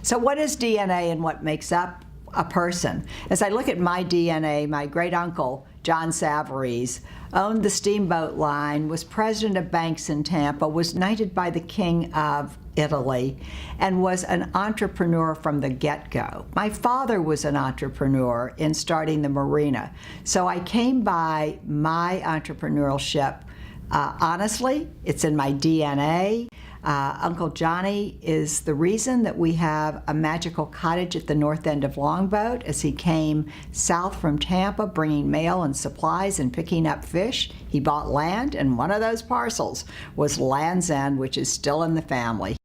So what is DNA and what makes up a person? As I look at my DNA, my great uncle, John Savarese, owned the steamboat line, was president of banks in Tampa, was knighted by the King of Italy, and was an entrepreneur from the get-go. My father was an entrepreneur in starting the marina. So I came by my entrepreneurship honestly. It's in my DNA. Uncle Johnny is the reason that we have a magical cottage at the north end of Longboat as he came south from Tampa bringing mail and supplies and picking up fish. He bought land, and one of those parcels was Land's End, which is still in the family.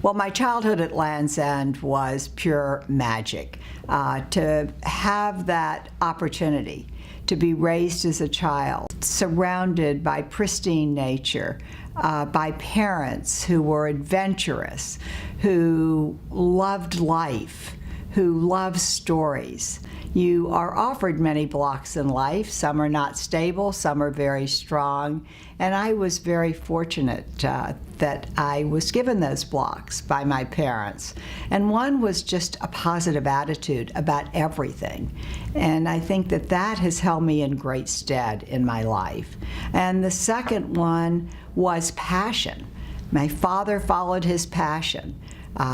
Well, my childhood at Land's End was pure magic. To have that opportunity to be raised as a child, surrounded by pristine nature, by parents who were adventurous, who loved life, who loved stories. You are offered many blocks in life. Some are not stable, some are very strong, and I was very fortunate that I was given those blocks by my parents. And one was just a positive attitude about everything. And I think that that has held me in great stead in my life. And the second one was passion. My father followed his passion.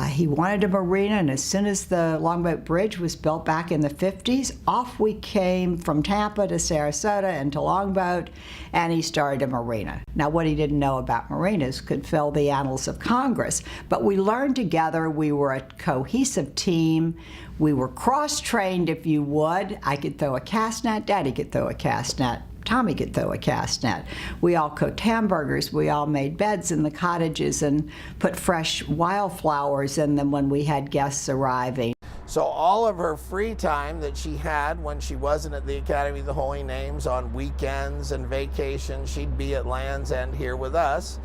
He wanted a marina, and as soon as the Longboat Bridge was built back in the 50s, off we came from Tampa to Sarasota and to Longboat, and he started a marina. Now, what he didn't know about marinas could fill the annals of Congress, but we learned together. We were a cohesive team. We were cross-trained, if you would. I could throw a cast net, Daddy could throw a cast net, Tommy could throw a cast net. We all cooked hamburgers. We all made beds in the cottages and put fresh wildflowers in them when we had guests arriving. So all of her free time that she had when she wasn't at the Academy of the Holy Names, on weekends and vacations, she'd be at Land's End here with us.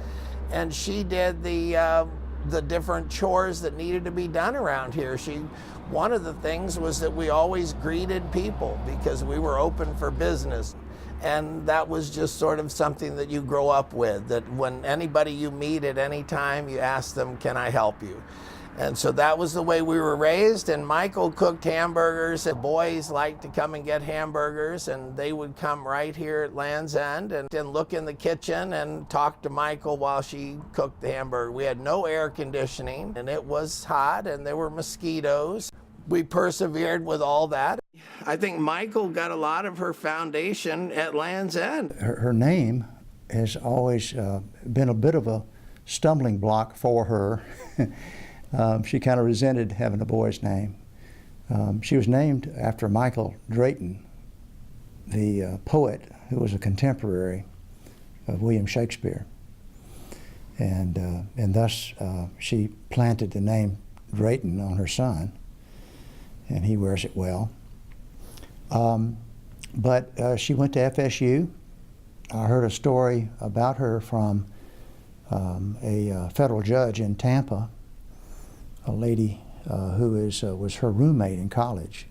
And she did the different chores that needed to be done around here. One of the things was that we always greeted people because we were open for business. And that was just sort of something that you grow up with, that when anybody you meet at any time, you ask them, can I help you? And so that was the way we were raised. And Michael cooked hamburgers. The boys liked to come and get hamburgers, and they would come right here at Land's End and look in the kitchen and talk to Michael while she cooked the hamburger. We had no air conditioning, and it was hot, and there were mosquitoes. We persevered with all that. I think Michael got a lot of her foundation at Land's End. Her name has always been a bit of a stumbling block for her. She kind of resented having a boy's name. She was named after Michael Drayton, the poet who was a contemporary of William Shakespeare. And thus she planted the name Drayton on her son, and he wears it well. But she went to FSU. I heard a story about her from a federal judge in Tampa, a lady who was her roommate in college,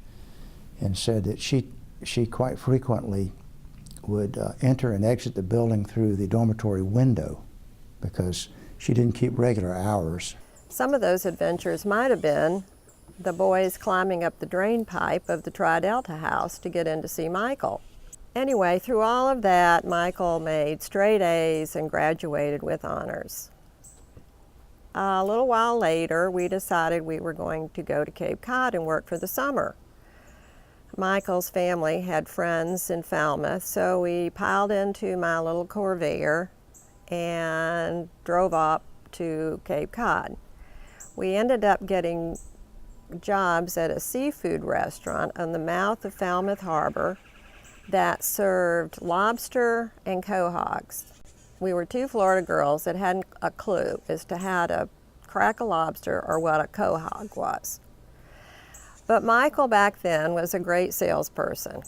and said that she quite frequently would enter and exit the building through the dormitory window because she didn't keep regular hours. Some of those adventures might have been the boys climbing up the drain pipe of the Tri-Delta house to get in to see Michael. Anyway, through all of that, Michael made straight A's and graduated with honors. A little while later, we decided we were going to go to Cape Cod and work for the summer. Michael's family had friends in Falmouth, so we piled into my little Corvair and drove up to Cape Cod. We ended up getting jobs at a seafood restaurant on the mouth of Falmouth Harbor that served lobster and quahogs. We were two Florida girls that hadn't a clue as to how to crack a lobster or what a quahog was. But Michael back then was a great salesperson,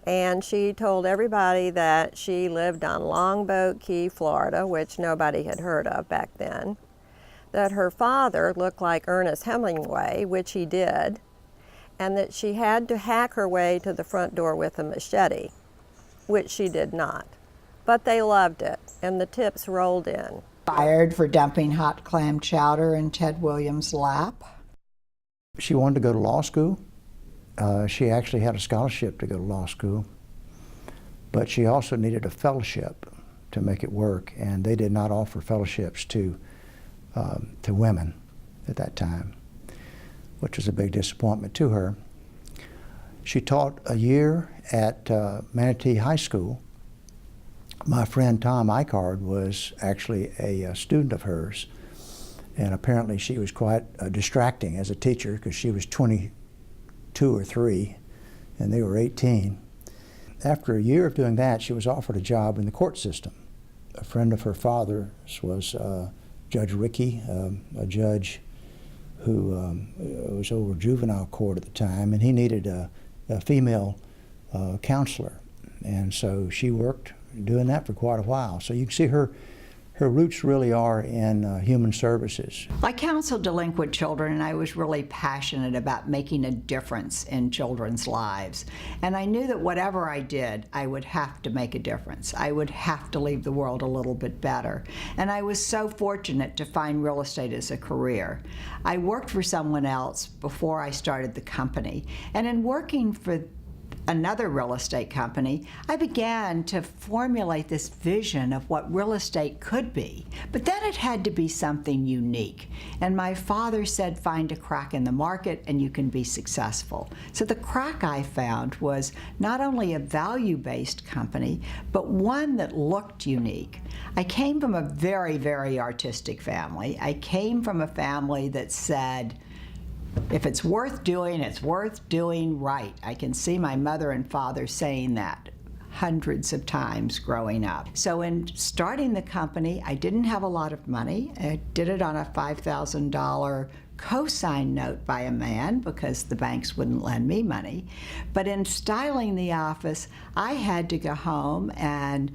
and she told everybody that she lived on Longboat Key, Florida, which nobody had heard of back then, that her father looked like Ernest Hemingway, which he did, and that she had to hack her way to the front door with a machete, which she did not. But they loved it, and the tips rolled in. Fired for dumping hot clam chowder in Ted Williams' lap. She wanted to go to law school. She actually had a scholarship to go to law school, but she also needed a fellowship to make it work, and they did not offer fellowships to women at that time, which was a big disappointment to her. She taught a year at Manatee High School. My friend Tom Eichard was actually a student of hers, and apparently she was quite distracting as a teacher because she was 22 or 3 and they were 18. After a year of doing that, she was offered a job in the court system. A friend of her father's was Judge Rickey, a judge who was over juvenile court at the time, and he needed a female counselor. And so she worked doing that for quite a while. So you can see her roots really are in human services. I counseled delinquent children, and I was really passionate about making a difference in children's lives. And I knew that whatever I did, I would have to make a difference. I would have to leave the world a little bit better. And I was so fortunate to find real estate as a career. I worked for someone else before I started the company. And in working for another real estate company, I began to formulate this vision of what real estate could be. But then it had to be something unique. And my father said, find a crack in the market and you can be successful. So the crack I found was not only a value-based company, but one that looked unique. I came from a very, very artistic family. I came from a family that said, if it's worth doing, it's worth doing right. I can see my mother and father saying that hundreds of times growing up. So in starting the company, I didn't have a lot of money. I did it on a $5,000 co-signed note by a man because the banks wouldn't lend me money. But in styling the office, I had to go home and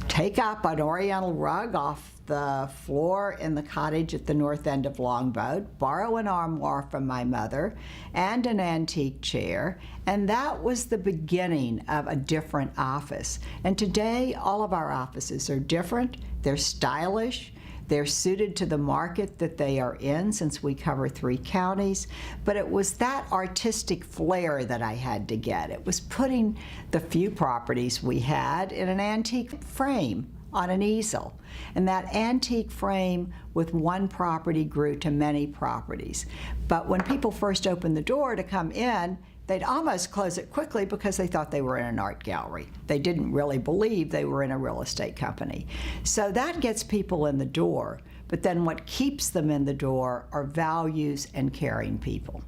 take up an oriental rug off the floor in the cottage at the north end of Longboat, borrow an armoire from my mother, and an antique chair, and that was the beginning of a different office. And today, all of our offices are different, they're stylish, they're suited to the market that they are in, since we cover 3 counties. But it was that artistic flair that I had to get. It was putting the few properties we had in an antique frame on an easel. And that antique frame with one property grew to many properties. But when people first opened the door to come in, they'd almost close it quickly because they thought they were in an art gallery. They didn't really believe they were in a real estate company. So that gets people in the door, but then what keeps them in the door are values and caring people.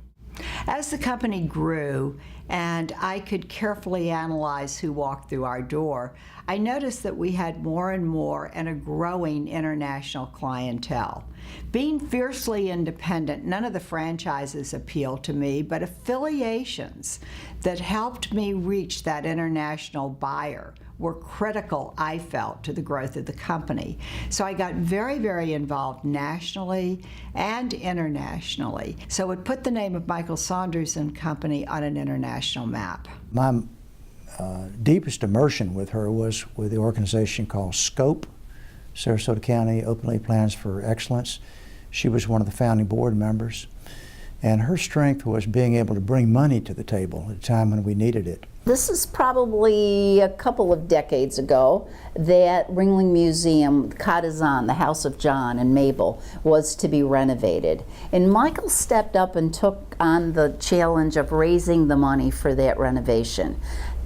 As the company grew and I could carefully analyze who walked through our door, I noticed that we had more and more and a growing international clientele. Being fiercely independent, none of the franchises appealed to me, but affiliations that helped me reach that international buyer were critical, I felt, to the growth of the company. So I got very, very involved nationally and internationally. So it put the name of Michael Saunders and Company on an international map. My deepest immersion with her was with the organization called SCOPE, Sarasota County Openly Plans for Excellence. She was one of the founding board members, and her strength was being able to bring money to the table at a time when we needed it. This is probably a couple of decades ago that Ringling Museum, Kadazan, the House of John and Mabel, was to be renovated. And Michael stepped up and took on the challenge of raising the money for that renovation.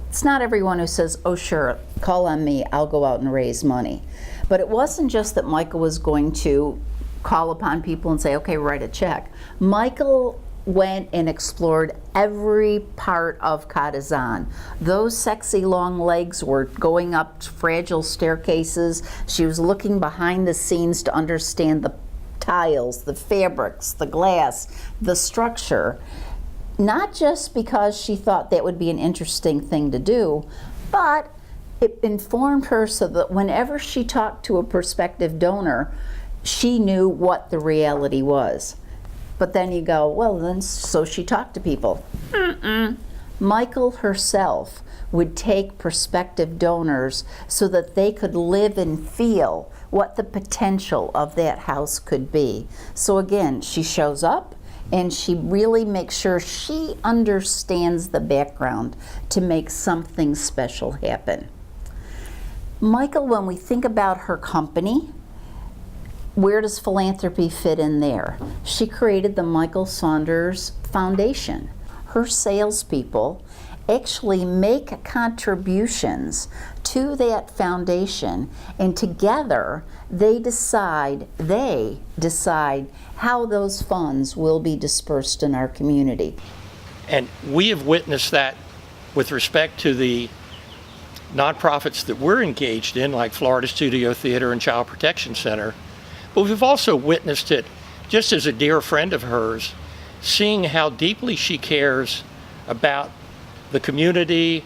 It's not everyone who says, oh sure, call on me, I'll go out and raise money. But it wasn't just that Michael was going to call upon people and say, okay, write a check. Michael went and explored every part of Kadazan. Those sexy long legs were going up fragile staircases. She was looking behind the scenes to understand the tiles, the fabrics, the glass, the structure. Not just because she thought that would be an interesting thing to do, but it informed her so that whenever she talked to a prospective donor, she knew what the reality was. But then you go, well, then, so she talked to people. Michael herself would take prospective donors so that they could live and feel what the potential of that house could be. So again, she shows up and she really makes sure she understands the background to make something special happen. Michael, when we think about her company, where does philanthropy fit in there? She created the Michael Saunders Foundation. Her salespeople actually make contributions to that foundation, and together they decide how those funds will be dispersed in our community. And we have witnessed that with respect to the nonprofits that we're engaged in, like Florida Studio Theater and Child Protection Center. But we've also witnessed it, just as a dear friend of hers, seeing how deeply she cares about the community,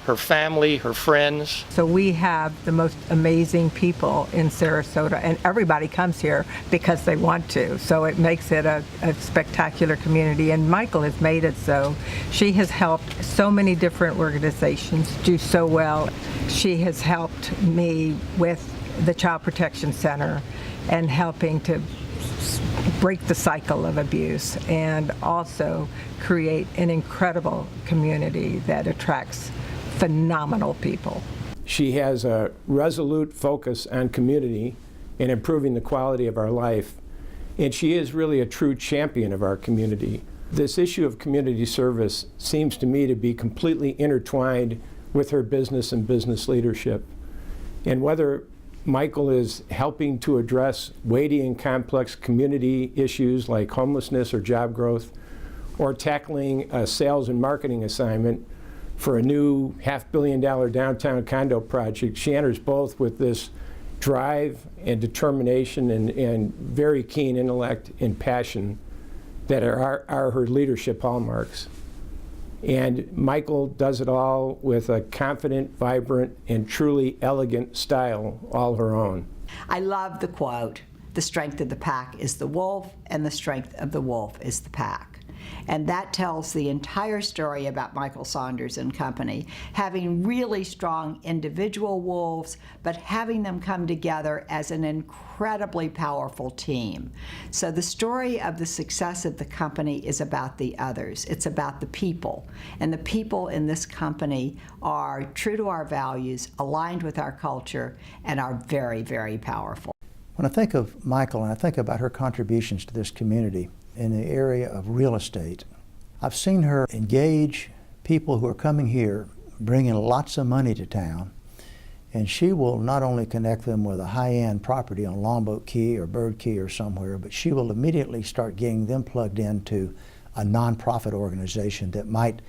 her family, her friends. So we have the most amazing people in Sarasota, and everybody comes here because they want to. So it makes it a spectacular community, and Michael has made it so. She has helped so many different organizations do so well. She has helped me with the Child Protection Center and helping to break the cycle of abuse, and also create an incredible community that attracts phenomenal people. She has a resolute focus on community and improving the quality of our life, and she is really a true champion of our community. This issue of community service seems to me to be completely intertwined with her business and business leadership. And whether Michael is helping to address weighty and complex community issues like homelessness or job growth, or tackling a sales and marketing assignment for a new $500 million downtown condo project, she enters both with this drive and determination and very keen intellect and passion that are her leadership hallmarks. And Michael does it all with a confident, vibrant, and truly elegant style all her own. I love the quote, "The strength of the pack is the wolf, and the strength of the wolf is the pack." And that tells the entire story about Michael Saunders and Company, having really strong individual wolves, but having them come together as an incredibly powerful team. So the story of the success of the company is about the others. It's about the people. And the people in this company are true to our values, aligned with our culture, and are very, very powerful. When I think of Michael and I think about her contributions to this community in the area of real estate, I've seen her engage people who are coming here, bringing lots of money to town, and she will not only connect them with a high-end property on Longboat Key or Bird Key or somewhere, but she will immediately start getting them plugged into a nonprofit organization that might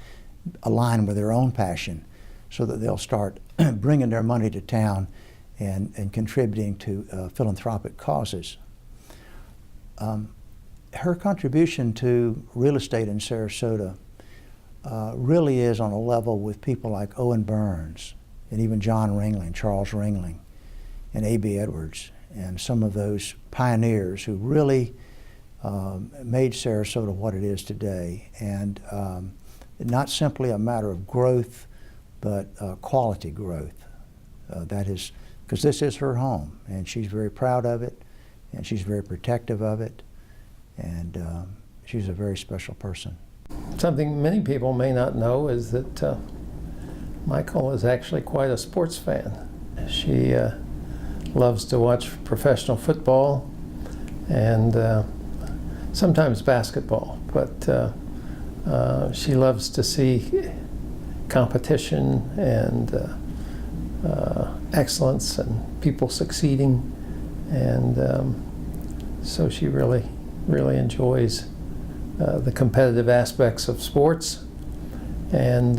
align with their own passion, so that they'll start bringing their money to town and contributing to philanthropic causes. Her contribution to real estate in Sarasota really is on a level with people like Owen Burns and even John Ringling, Charles Ringling, and A.B. Edwards, and some of those pioneers who really made Sarasota what it is today. And not simply a matter of growth, but quality growth. That is, because this is her home, and she's very proud of it, and she's very protective of it. And she's a very special person. Something many people may not know is that Michael is actually quite a sports fan. She loves to watch professional football and sometimes basketball, but she loves to see competition and excellence and people succeeding, and so she really enjoys the competitive aspects of sports, and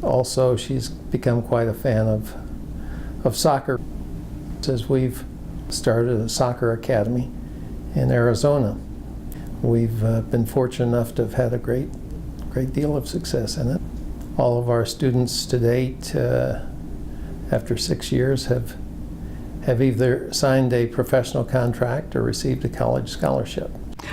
also she's become quite a fan of soccer, as we've started a soccer academy in Arizona. We've been fortunate enough to have had a great deal of success in it. All of our students to date, after 6 years, have either signed a professional contract or received a college scholarship.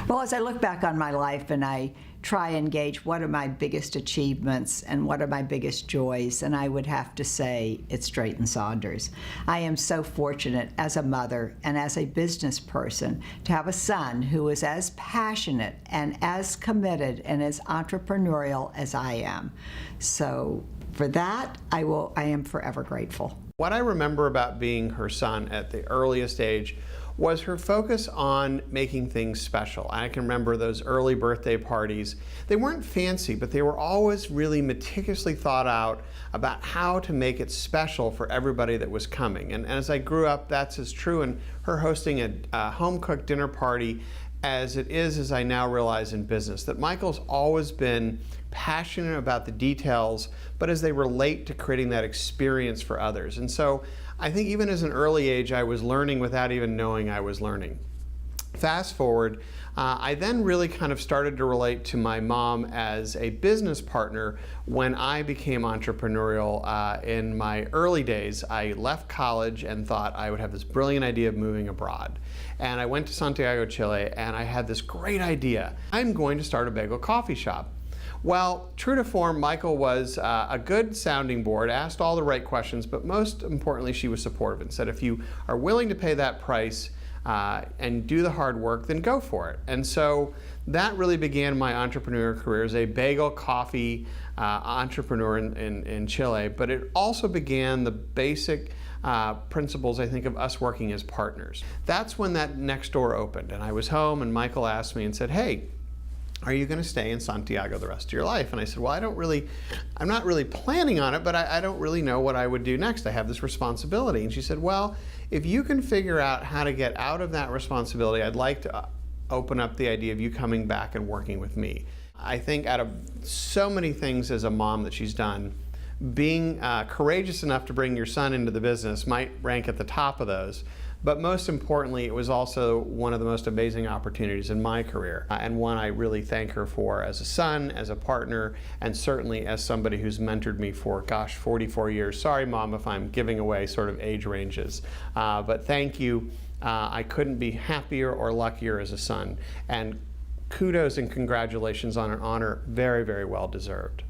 Well, as I look back on my life and I try and gauge what are my biggest achievements and what are my biggest joys, and I would have to say it's Drayton Saunders. I am so fortunate as a mother and as a business person to have a son who is as passionate and as committed and as entrepreneurial as I am. So for that, I am forever grateful. What I remember about being her son at the earliest age was her focus on making things special. I can remember those early birthday parties. They weren't fancy, but they were always really meticulously thought out about how to make it special for everybody that was coming. And as I grew up, that's as true in her hosting a home-cooked dinner party as it is, as I now realize, in business, that Michael's always been passionate about the details, but as they relate to creating that experience for others. And so I think even as an early age, I was learning without even knowing I was learning. Fast forward, I then really kind of started to relate to my mom as a business partner when I became entrepreneurial. In my early days, I left college and thought I would have this brilliant idea of moving abroad. And I went to Santiago, Chile, and I had this great idea. I'm going to start a bagel coffee shop. Well, true to form, Michael was a good sounding board, asked all the right questions, but most importantly, she was supportive and said, if you are willing to pay that price and do the hard work, then go for it. And so that really began my entrepreneurial career as a bagel coffee entrepreneur in Chile, but it also began the basic principles, I think, of us working as partners. That's when that next door opened, and I was home, and Michael asked me and said, hey, are you going to stay in Santiago the rest of your life? And I said, well, I'm not really planning on it, but I don't really know what I would do next. I have this responsibility. And she said, well, if you can figure out how to get out of that responsibility, I'd like to open up the idea of you coming back and working with me. I think out of so many things as a mom that she's done, being courageous enough to bring your son into the business might rank at the top of those. But most importantly, it was also one of the most amazing opportunities in my career, and one I really thank her for as a son, as a partner, and certainly as somebody who's mentored me for, 44 years. Sorry, Mom, if I'm giving away sort of age ranges, but thank you. I couldn't be happier or luckier as a son, and kudos and congratulations on an honor very, very well deserved.